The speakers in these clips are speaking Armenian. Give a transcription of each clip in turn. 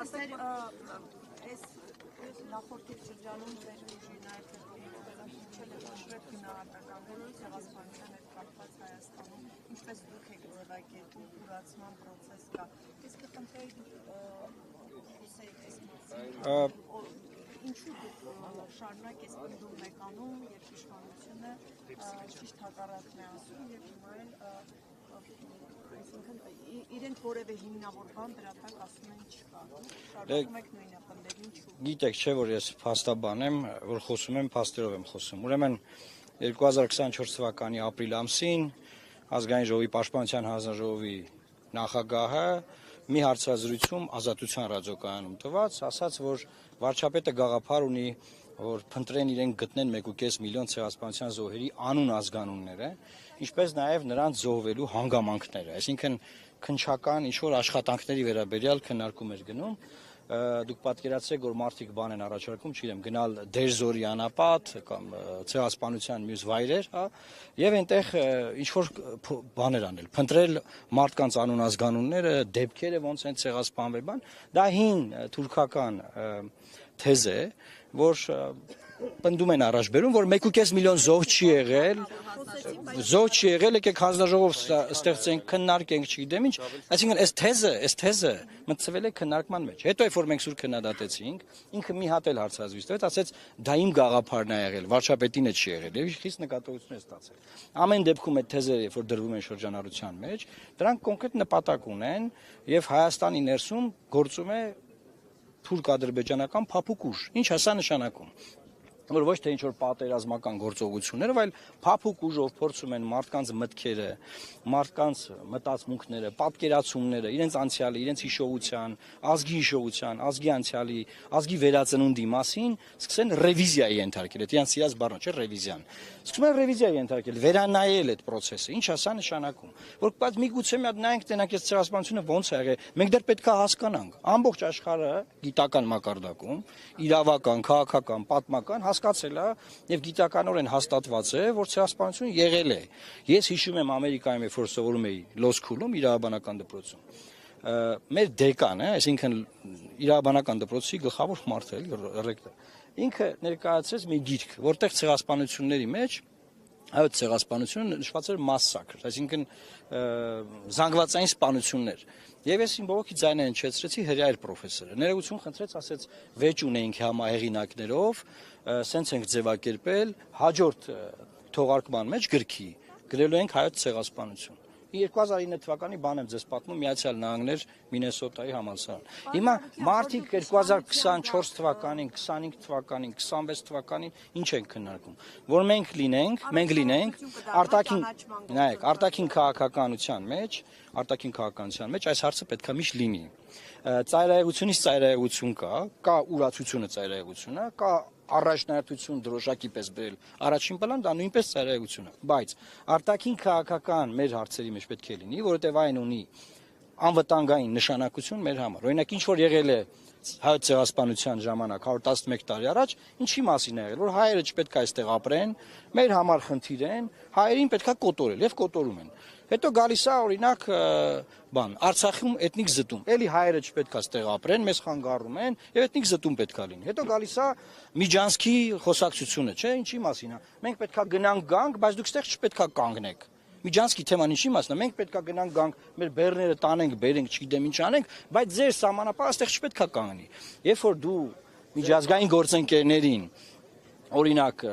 ասել, այս նախորդի շրջանում ձեր ուժի նաև վերահսկել է շրեդ գնահատականներով ցեղասպանության հետ կապված Հայաստանում, ինչպես դուք եք ձևակերպում ուրացման process կա։ Ես կխնդրեի դուք խոսեիք այս մասին։ Ինչու դուք շարունակ այս ընդդում եք անում, երբ իշխանությունը ճիշտ հակառակն է ասում եւ հիմա էլ իրենք որևէ հիմնավոր բան դրա տակ ասում են չկա։ Շարունակում եք նույնը պնդել, ինչու։ Գիտեք, չէ՞ որ ես փաստաբան եմ, որ խոսում եմ, փաստերով եմ խոսում։ Ուրեմն 2024 թվականի ապրիլ ամսին Ազգային ժողովի Պաշտպանության հանձնաժողովի նախագահը մի հարցազրույցում Ազատության ռադիոկայանում տված, ասաց, որ վարչապետը գաղափար ունի, որ փնտրեն իրենք գտնեն 1.5 միլիոն ցեղասպանության զոհերի անուն ազգանունները, ինչպես նաև նրանց զոհվելու հանգամանքները, այսինքն քննչական ինչ-որ աշխատանքների վերաբերյալ քննարկում էր գնում, դուք պատկերացրեք, որ մարդիկ բան են առաջարկում, չգիտեմ, գնալ Դերձորի անապատ կամ ցեղասպանության մյուս վայրեր, հա, եւ այնտեղ ինչ-որ բաներ անել, փնտրել մարդկանց անուն ազգանունները, դեպքերը ոնց են ցեղասպանվել, բան, դա հին թուրքական թեզ է, որ պնդում են առաջ բերում, որ 1.5 միլիոն զոհ չի եղել, եկեք հանձնաժողով ստեղծենք, քննարկենք, չգիտեմ ինչ, այսինքն այս թեզը մտցվել է քննարկման մեջ։ Հետո երբ որ մենք սուր քննադատեցինք, ինքը մի հատ էլ հարցազրույց տվեց, ասեց դա իմ գաղափարն է եղել, վարչապետին է չի եղել, եւ խիստ նկատողություն է ստացել։ Ամեն դեպքում այդ թեզերը երբ որ դրվում են շրջանառության մեջ, դրանք կոնկրետ նպատակ ունեն եւ Հայաստանի ներսում գործում է թուրք-ադրբեջանական փափուկ ուժ։ Ինչ է սա նշանակում։ Որ ոչ թե ինչ-որ պատերազմական գործողություններ, այլ փափուկ ուժով փորձում են մարդկանց մտքերը, մարդկանց մտածմունքները, պատկերացումները, իրենց անցյալի, իրենց հիշողության, ազգի հիշողության, ազգի անցյալի, ազգի վերածնունդի մասին սկսեն ռևիզիայի ենթարկել։ Դա իրանց սիրած բառն չէ, ռևիզիան։ Սկսում են ռևիզիայի ենթարկել, վերանայել այդ process-ը։ Ինչ է սա նշանակում։ Որ բայց միգուցե մի հատ նայենք տենակ այս ցեղասպանությունը ոնց է եղել։ Մենք դեռ պետք է հասկանանք։ Ամբողջ աշխարհը գիտական մակարդակում, իրավական, քաղաքական, պատմական հասկացել է եւ գիտականորեն հաստատված է, որ ցեղասպանությունը եղել է։ Ես հիշում եմ Ամերիկայում, երբ որ սովորում էի Լո Սքուլում, իրավաբանական դպրոցում, մեր դեկանը, այսինքն իրավաբանական դպրոցի գլխավոր մարդը էլի ռեկտոր, ինքը ներկայացրեց մի գիրք, որտեղ ցեղասպանությունների մեջ այդ ցեղասպանությունը նշված էր massacre, այսինքն զանգվածային սպանություններ։ Եվ ես իմ բողոքի ձայնը հնչեցրեցի, հրյա էր պրոֆեսորը։ Ներողություն խնդրեց, ասեց, վեճ ունեինք համահեղինակներով, սենց ենք ձևակերպել, հաջորդ թողարկման մեջ գրքի գրելու ենք հայոց ցեղասպանություն։ 2009 թվականի բան եմ ձեզ պատմում, Միացյալ Նահանգներ, Մինեսոտայի համալսարան։ Հիմա մարդիկ 2024 թվականին, 25 թվականին, 26 թվականին ինչ են քննարկում, որ մենք լինենք արտաքին քաղաքականության մեջ այս հարցը պետք է միշտ լինի։ Ծայրահեղությունից ծայրահեղություն կա ուրացությունը ծայրահեղությունը, կա առաջնահերթություն դրոշակի պես բերել առաջին պլան, դա նույնպես ծայրահեղություն է, բայց արտաքին քաղաքական մեր հարցերի մեջ պետք է լինի, որովհետև այն ունի անվտանգային նշանակություն մեր համար։ Օրինակ ինչ որ եղել է հայոց ցեղասպանության ժամանակ 111 տարի առաջ, ինչի մասին է եղել, որ հայերը չպետք է այստեղ ապրեն, մեր համար խնդիր են, հայերին պետք է կոտորել եւ կոտորում են։ Հետո գալիս է օրինակ Արցախում էթնիկ զտում։ Էլի հայերը չպետք է այստեղ ապրեն, մեզ խանգարում են եւ էթնիկ զտում պետք է լինի։ Հետո գալիս է Միջանցքի խոսակցությունը, չէ՞, ինչի մասին է։ Մենք պետք է գանք, բայց դուք այստեղ չպետք է կանգնեք։ Միջանցքի թեման ինչի մասն է։ Մենք պետք է գանք, մեր բեռները տանենք, բերենք, չգիտեմ ինչ անենք, բայց ձեր սահմանապահը այստեղ չպետք է կանգնի։ Երբ որ դու միջազգային գործընկերներին, օրինակ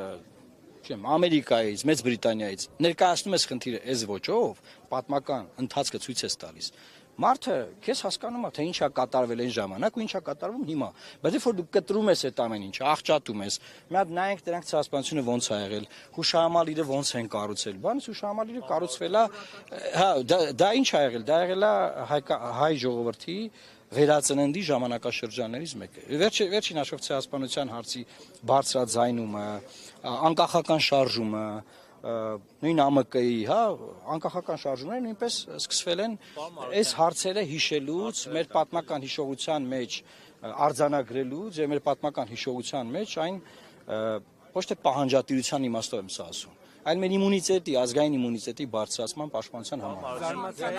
Ամերիկայից, Մեծ Բրիտանիայից ներկայացնում ես խնդիրը այս ոճով, պատմական ընթացքը ցույց ես տալիս։ Մարդը քեզ հասկանում է, թե ինչ է կատարվել այն ժամանակ ու ինչ է կատարվում հիմա։ Բայց երբ որ դու կտրում ես այդ ամեն ինչը, աղճատում ես, մի հատ նայենք դրանք ցեղասպանությունը ոնց է եղել, հուշահամալիրը ոնց են կառուցել։ Բանից հուշահամալիրը կառուցվել է, հա, դա ինչ է եղել, դա եղել է հայ ժողովրդի վերածննդի ժամանակաշրջաններից մեկը։ Վերջին հաշվով ցեղասպանության հարցի բարձրաձայնումը, անկախական շարժումը, նույն ԱՄԿ-ի, հա, անկախական շարժումները նույնպես սկսվել են այս հարցերը հիշելուց, մեր պատմական հիշողության մեջ արձանագրելուց եւ մեր պատմական հիշողության մեջ այն ոչ թե պահանջատիրության իմաստով եմ սա ասում, այլ մեր իմունիտետի, ազգային իմունիտետի բարձրացման պաշտպանության համար։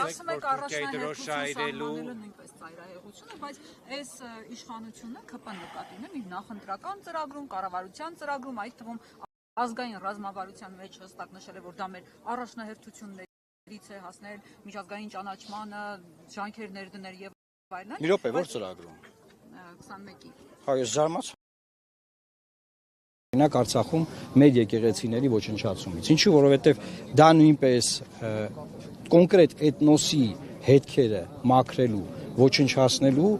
Ասում եք առաջնահերթություն նույնպես ծայրահեղություն է, բայց այս իշխանությունը ԿՊ նկատի ունեմ իր նախընտրական ծրագրում, կառավարության ծրագրում, այդ թվում ազգային ռազմավարության մեջ հստակ նշել է, որ դա մեր առաջնահերթություններից է հասնել միջազգային ճանաչմանը, ջանքեր ներդնել եւ այլն։ Մի րոպե, որ ծրագրում։ 21-ի։ Հա, ես զարմաց Օրինակ Արցախում մեր եկեղեցիների ոչնչացումից։ Ինչու, որովհետև դա նույնպես կոնկրետ էթնոսի հետքերը մաքրելու, ոչնչացնելու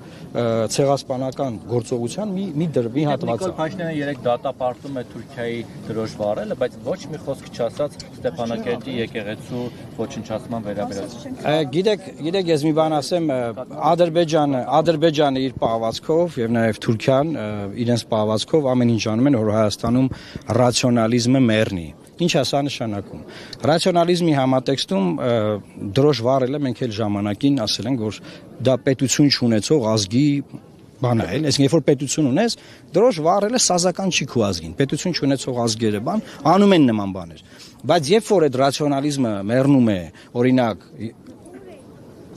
ցեղասպանական գործողության մի հատված է։ Նիկոլ Փաշինյանը երեք դատապարտում է Թուրքիայի դրոշ վառելը, բայց ոչ մի խոսք չասաց Ստեփանակերտի եկեղեցու ոչնչացման վերաբերյալ։ Գիտեք, ես մի բան ասեմ, Ադրբեջանը իր պահվածքով եւ նաեւ Թուրքիան իրենց պահվածքով ամեն ինչ անում են, որ Հայաստանում ռացիոնալիզմը մեռնի։ Ինչ է սա նշանակում։ Ռացիոնալիզմի համատեքստում դրոշ վառելը մենք էլ ժամանակին ասել ենք, որ դա պետություն չունեցող ազգի բան է, այսինքն երբ որ պետություն ունես, դրոշ վառելը սազական չի քո ազգին։ Պետություն չունեցող ազգերը անում են նման բաներ։ Բայց երբ որ այդ ռացիոնալիզմը մեռնում է, օրինակ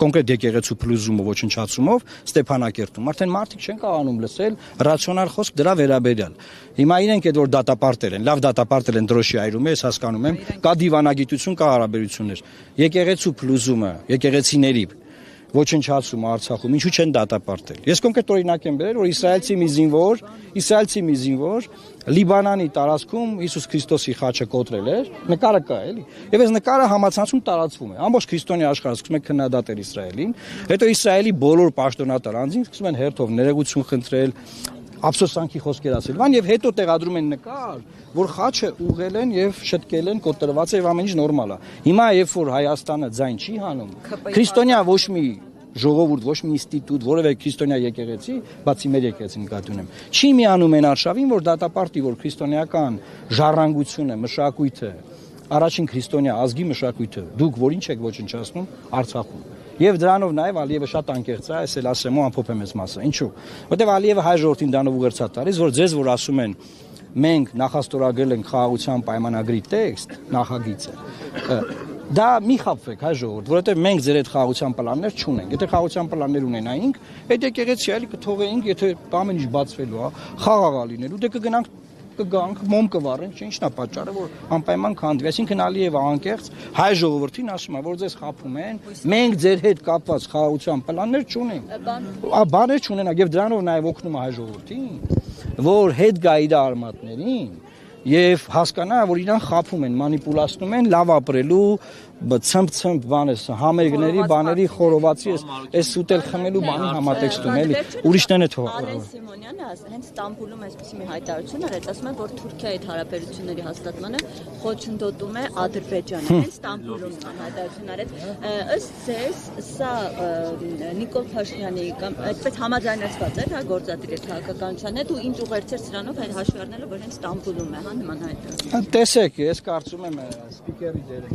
կոնկրետ եկեղեցու փլուզումը ոչնչացումով Ստեփանակերտում, արդեն մարդիկ չեն կարողանում լսել ռացիոնալ խոսք դրա վերաբերյալ։ Հիմա իրենք այդ որ դատապարտել են, լավ դատապարտել են դրոշի այրումը, ես հասկանում եմ, կա դիվանագիտություն, կա հարաբերություններ։ Եկեղեցու փլուզումը, եկեղեցիների ոչնչացումը Արցախում, ինչու չեն դատապարտել։ Ես կոնկրետ օրինակ եմ բերել, որ իսրայելցի մի զինվոր Լիբանանի տարածքում Հիսուս Քրիստոսի խաչը կոտրել էր, նկարը կա էլի։ Եվ այս նկարը համացանցում տարածվում է։ Ամբողջ քրիստոնյա աշխարհը սկսում է քննադատել Իսրայելին, հետո Իսրայելի բոլոր պաշտոնատար անձինք սկսում են հերթով ներեգություն խնդրել, ափսոսանքի խոսքեր ասել, եւ հետո տեղադրում են նկար, որ խաչը ուղղել են եւ շտկել են, կոտրված է եւ ամեն ինչ նորմալ է։ Հիմա երբ որ Հայաստանը ձայն չի հանում, քրիստոնյա ոչ մի ժողովուրդ, ոչ մի ինստիտուտ, որևէ քրիստոնյա եկեղեցի, բացի մեր եկեղեցին նկատի ունեմ, չի միանում են արշավին, որ դատապարտի, որ քրիստոնեական ժառանգությունը, մշակույթը, առաջին քրիստոնյա ազգի մշակույթը, դուք որին չեք ոչնչացնում Արցախում։ Եվ դրանով նաև Ալիևը շատ անկեղծ է, այս էլ ասեմ ու ամփոփեմ այս մասը։ Ինչու՞։ Որտեվ Ալիևը հայ ժողովրդին դանով ուղերձ տալիս, որ ձեզ որ ասում են մենք նախաստորագրել ենք խաղաղության պայմանագրի տեքստ, նախագիծը, դա մի խաբվեք հայ ժողովուրդ, որովհետև մենք ձեր այդ խաղաղության պլաններ չունենք։ Եթե խաղաղության պլաններ ունենայինք, այդ եկեղեցի այլ կթողեինք, եթե ամեն ինչ բացվելու է, խաղաղ լինելու, դե կգանք, մոմ կվառենք, ինչն է պատճառը, որ անպայման քանդվի։ Այսինքն Ալիևը անկեղծ հայ ժողովրդին ասում է, որ ձեզ խաբում են, մենք ձեր հետ կապված խաղաղության պլաններ չունենք։ Բաներ չունենանք եւ դրանով նաեւ օգնում է հայ ժողովրդին, որ հետ գա իր արմատներին եւ հասկանա, որ իրան խաբում են, մանիպուլացնում են լավ ապրելու ցմփ բանես համերգների բաների խորովածի այս ուտել խմելու բանի համատեքստում էլի ուրիշներն է թող Արեն Սիմոնյանը հենց Ստամբուլում այսպեսի մի հայտարարություն արեց, ասում է, որ Թուրքիայի հետ հարաբերությունների հաստատմանը խոչընդոտում է Ադրբեջանը։ Հենց Ստամբուլում հայտարարություն արեց։ Ըստ ձեզ, սա Նիկոլ Փաշինյանի կամ այդպես համաձայնեցված է, հա, գործադիր քաղաքականության հետ ու ինչ ուղերձեր սրանով հայ հաշվի առնելով, որ հենց Ստամբուլում է, հա, նման հայտարարություն։ Տեսեք, ես կարծում եմ սպիկերի դերը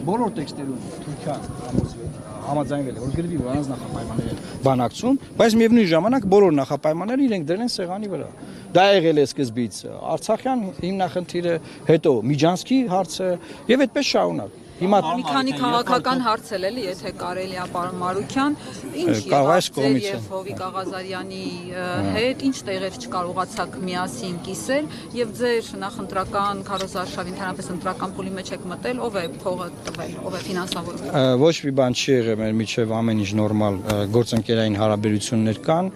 Բոլոր տեքստերում Թուրքիան համաձայնվել է, որ գրվի, որ առանց նախապայմանների բանակցում, բայց միևնույն ժամանակ բոլոր նախապայմանները իրենք դրել են սեղանի վրա։ Դա եղել է սկզբից Արցախյան հիմնախնդիրը, հետո Միջանցքի հարցը եւ այդպես շարունակ։ Հիմա մի քանի քաղաքական հարց էլի, եթե կարելի է, պարոն Մարուկյան, ինչ Կաղայս եղավ կողմից եւ Հովիկ Աղազարյանի հետ, ինչ տեղեր չկարողացաք միասին կիսել եւ ձեր նախընտրական քարոզարշավի ընդհանրապես ընտրական փուլի մեջ եք մտել, ով է փողը տվել, ով է ֆինանսավորում։ Ոչ մի բան չի եղել մեր միջև ամեն ինչ նորմալ գործընկերային հարաբերություններ կան։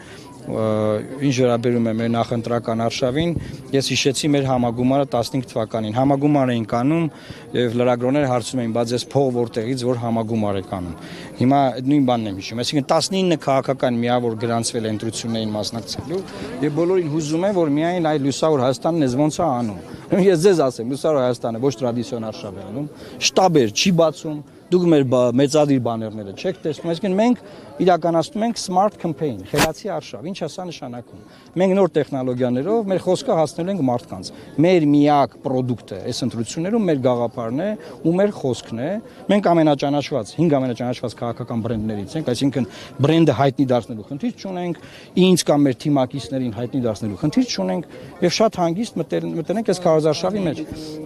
Ինչ վերաբերում է մեր նախընտրական արշավին, ես հիշեցի մեր համագումարը 15 թվականին։ Համագումար էին կանում եւ լրագրողները հարցում էին, բայց ես փող որտեղից, որ համագումար է կանում։ Հիմա նույն բանն եմ հիշում։ Այսինքն 19 քաղաքական միավոր գրանցվել է ընտրություններին մասնակցելու եւ բոլորին հուզում են, որ միայն այ լուսավոր Հայաստանն է ոնց է անում։ Ես ձեզ ասեմ, լուսավոր Հայաստանը ոչ տրադիցիոն արշավ է անում, շտաբեր չի բացում, դուք մեր մեծադիր բաներները չեք տեսնում, այսինքն մենք իրականացնում ենք smart campaign, խելացի արշավ, ինչ է սա նշանակում։ Մենք նոր տեխնոլոգիաներով մեր խոսքը հասնելու ենք մարդկանց։ Մեր միակ պրոդուկտը այս ընտրություններում մեր գաղափարն է ու մեր խոսքն է։ Մենք ամենաճանաչված, 5 ամենաճանաչված քաղաքական բրենդներից ենք, այսինքն բրենդը հայտնի դարձնելու խնդիր չունենք, ինձ կամ մեր թիմակիցներին հայտնի դարձնելու խնդիր չունենք եւ շատ հանգիստ մտնենք այս քարոզարշավի մեջ։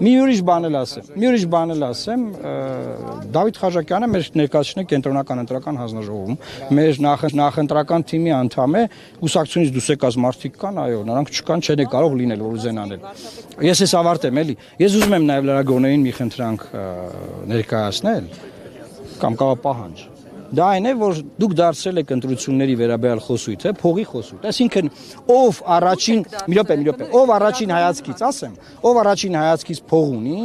Մի ուրիշ բան էլ ասեմ, Դավիթ Խաչակյանը մեր ներկայացուցիչ կենտրոնական ընտրական հանձնաժողովում մեր նախընտրական թիմի անդամ է, ուսակցությունից դուրս եկած մարդիկ կան, այո, նրանք չկան, չեն կարող լինել, որ ուզեն անել։ Ես էս ավարտեմ, էլի։ Ես ուզում եմ նաև լրագրողներին մի խնդրանք ներկայացնել կամ կարող պահանջ։ Դա այն է, որ դուք դարձրել եք ընտրությունների վերաբերյալ խոսույթը, փողի խոսույթ։ Այսինքն, ով առաջին, մի րոպե, ով առաջին հայացքից, ասեմ, ով առաջին հայացքից փող ունի,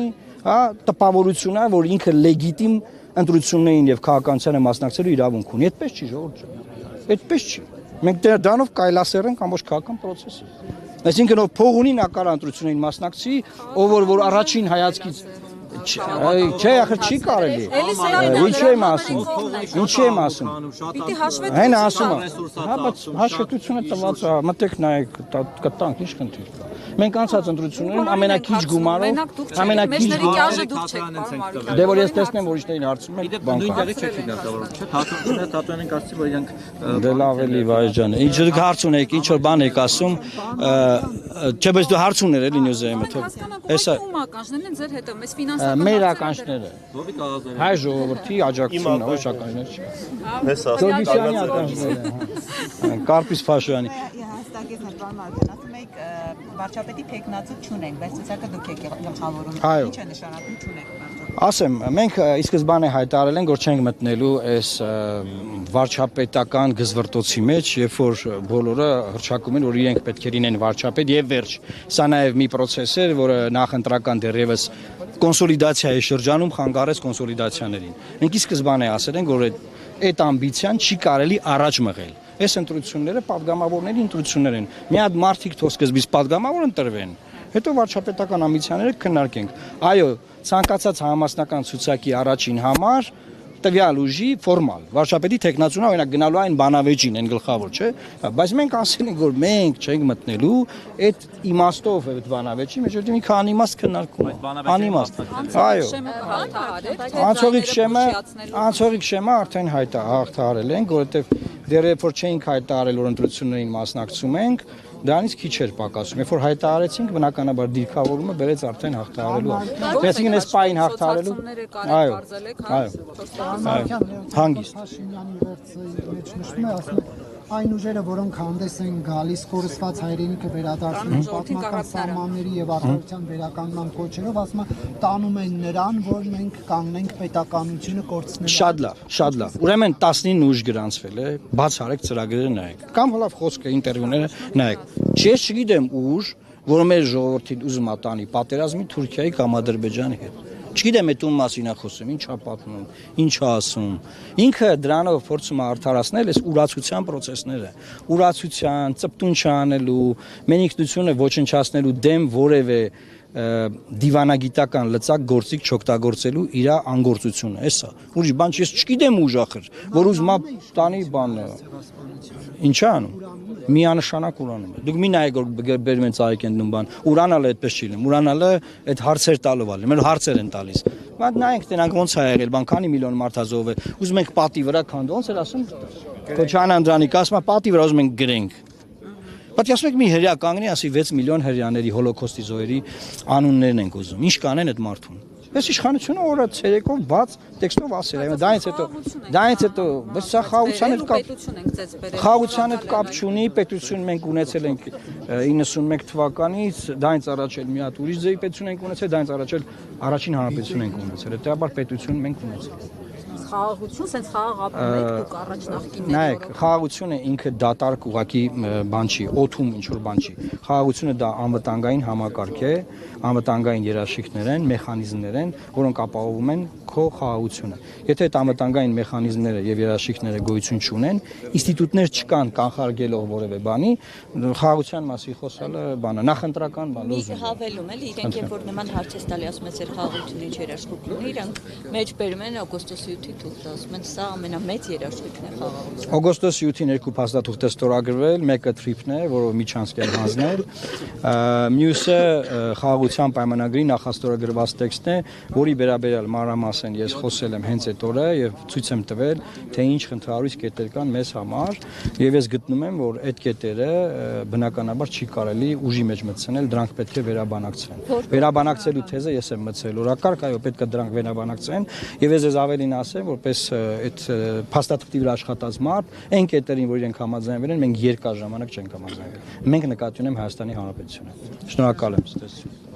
հա, տպավորությունն է, որ ինքը լեգիտիմ ընտրություններին եւ քաղաքականությանը մասնակցելու իրավունք ունի։ Այդպես չի, ժողովուրդ։ Այդպես չի։ Մենք դրանով կայլասեր ենք ամբողջ քաղաքական process-ը։ Այսինքն, ով փող ունի, նա կարող ընտրություններին մասնակցի, ով որ առաջին հայացքից Չէ, ախր չի կարելի։ Ինչու եմ ասում։ Պիտի հաշվետվություն։ Այն ասում է։ Հա, բայց հաշվետվությունը տված է, մտեք նայեք, կտանք, ինչ խնդիր կա։ Մենք անցած ընտրություններում ամենակիչ գումարով, ամենակիչ գումարով դուք չեք, պարոն Մարուկյան։ Դե որ ես տեսնեմ, որ իշտերին հարցում եք, բան կա։ Նույն տեղի չեք ֆինանսավորում, չէ՞։ Թատրոնին ենք ասացի, որ իրանք Դե լավ էլի, վայ ջան։ Ինչ դուք հարց ունեք, ինչ որ բան եք ասում, չէ, բայց դու հարց ուներ էլի նյուզեյմը, թե Հեսա ում ականջներն են ձեր հետո, մեզ ֆինանսական մեր ականջները։ Հովիկ Աղազարյանի Հայ ժողովրդի աջակցությունն է, ոչ ականջներ չի։ Հեսա Գորգիսյանի ականջները։ Կարպիս Փաշյանի։ Հաստատեցնել բան Մարկյան, ասում եք վարչապետի տեխնացու չունենք, բայց ցուցակը դուք եք գլխավորում։ Այո։ Ինչ է նշանակում չունենք վարչապետ։ Ասեմ, մենք ի սկզբանե հայտարարել ենք, որ չենք մտնելու այս վարչապետական գզվրտոցի մեջ, երբ որ բոլորը հռչակում են, որ իրենք պետք է լինեն վարչապետ եւ վերջ։ Սա նաեւ մի process էր, որը նախընտրական դեռևս կոնսոլիդացիայի շրջանում խանգարեց կոնսոլիդացիաներին։ Մենք ի սկզբանե ասել ենք, որ այդ ամբիցիան չի կարելի առաջ մղել։ Այս ընտրությունները падգամավորների ընտրություններ են։ Մի հատ մարդիկ թող սկզբից падգամավոր ընտրվեն, հետո վարչապետական ամբիցիաները քննարկենք։ Այո, ցանկացած համասնական ցուցակի առաջին համար տվյալ ուժի ֆորմալ վարչապետի տեխնացուն օրինակ գնալու այն բանավեճին են գլխավոր, չէ՞, բայց մենք ասել ենք, որ մենք չենք մտնելու այդ իմաստով այդ բանավեճի մեջ, որտեղ մի քանի իմաստ քննարկում է։ Անիմաստ։ Այո։ Անցողիկ շեմը արդեն հաղթահարել ենք, որովհետև դեռ որ չէինք հայտարարել, որ ընտրություններին մասնակցում ենք, դրանից քիչ էր պակասում։ Երբ որ հայտարարեցինք, բնականաբար դիրքավորումը բերեց արդեն հաղթահարելու։ Այսինքն այս պայն հաղթահարելու։ Այո։ Հանգիստ։ Փաշինյանի վերցի մեջ նշում է, ասում է այն ուժերը, որոնք հանդես են գալիս կորսված հայրենիքը վերադարձնելու պատմական սահմանների եւ առողջության վերականգնման կոչերով, ասում է տանում են նրան, որ մենք կանգնենք պետականությունը կորցնելու։ Շատ լավ։ Ուրեմն 19 ուժ գրանցվել է, բաց արեք ծրագրերը նայեք։ Կամ հլավ խոսքը ինտերվյուները նայեք։ Ես չգիտեմ ուժ, որ մեր ժողովրդին ուզում է տանի պատերազմի Թուրքիայի կամ Ադրբեջանի հետ։ Չգիտեմ այդ ում մասին է խոսում, ինչ է պատմում, ինչ է ասում։ Ինքը դրանով փորձում է արդարացնել այս ուրացության process-ները, ուրացության, ծպտուն չանելու, մենիքնությունը ոչնչացնելու դեմ որևէ դիվանագիտական լծակ գործիք չօգտագործելու իր անգործությունը, էսա։ Ուրիշ բան ես չգիտեմ ուժ ախր, որ ուզում է տանի բանը։ Ինչ է անում։ միանշանակ ուրանում է։ Դուք մի նայեք որ բերում են ծաղիկենտնում բան, ուրանալը այդպես չի լինում։ Ուրանալը այդ հարցեր տալով ալի, մեր հարցեր են տալիս։ Բայց նայեք տենանք ոնց է եղել, բան քանի միլիոն մարդ ազով է։ Ուզում ենք պատի վրա քանդել, ոնց էր ասում։ Քոչան Անդրանիկ ասում է պատի վրա ուզում ենք գրենք։ Բայց ասում եք մի հրյա կանգնի, ասի 6 միլիոն հրյաների հոլոկոստի զոհերի անուններն ենք ուզում։ Ինչ կանեն այդ մարդուն։ Ես իշխանությունը օրը ցերեկով բաց տեքստով ասել է, դայից հետո, բայց սա խաղաղության հետ կապ չունի, պետություն մենք ունեցել ենք 91 թվականից, դայից առաջ էլ մի հատ ուրիշ ձեւի պետություն ենք ունեցել, դայից առաջ էլ առաջին հանրապետություն ենք ունեցել, հետեւաբար պետություն մենք ունեցել։ Խաղաղություն, sense խաղաղ ապրում եք դուք առաջ նախկինների։ Նայեք, խաղաղությունը ինքը դատարկ ուղակի բան չի, օթում ինչ որ բան չի։ Խաղաղությունը դա անվտանգային համակարգ է, անվտանգային երաշխիքներ են, մեխանիզմներ են, որոնք ապահովում են քո խաղաղությունը։ Եթե այդ անվտանգային մեխանիզմները եւ երաշխիքները գոյություն չունեն, ինստիտուտներ չկան կանխարգելող որևէ բանի, խաղաղության մասի խոսալը բանը, նախընտրական բան լոզունգ է։ Հավելում էլի, իրենք երբ որ նման հարց է տալի, ասում են, ձեր խաղաղությունը ինչ երաշխիք ունի, իրանք մեջ բերում են օգոստոսի 8-ի թուղթը, ասում են, սա ամենամեծ երաշխիքն է խաղաղությունը։ Օգոստոսի 8-ին երկու փաստաթուղթ է ստորագրվել, մեկը TRIP-ն է, որով միջանցք է հանձնել, մյուսը խաղաղության պայմանագրի նախաստորագրված տեքստն է, որի վերաբերյալ մանրամասն ես խոսել եմ հենց այդ օրը եւ ցույց եմ տվել, թե ինչ խնդրահարույց կետեր կան մեզ համար, եւ ես գտնում եմ, որ այդ կետերը բնականաբար չի կարելի ուժի մեջ մտցնել, դրանք պետք է վերաբանակցվեն։ Վերաբանակցելու թեզը ես եմ մտցել օրակարգ, այո, պետք է դրանք վերաբանակցվեն, եւ ես ավելին ասեմ, որպես այդ փաստաթղթի վրա աշխատած մարդ, այն կետերին, որ իրենք համաձայնվել են, մենք երկար ժամանակ չենք համաձայնվել։ Մենք նկատի ունենք Հայաստանի Հանրապետությունը։ Շնորհակալ եմ, ցտեսություն։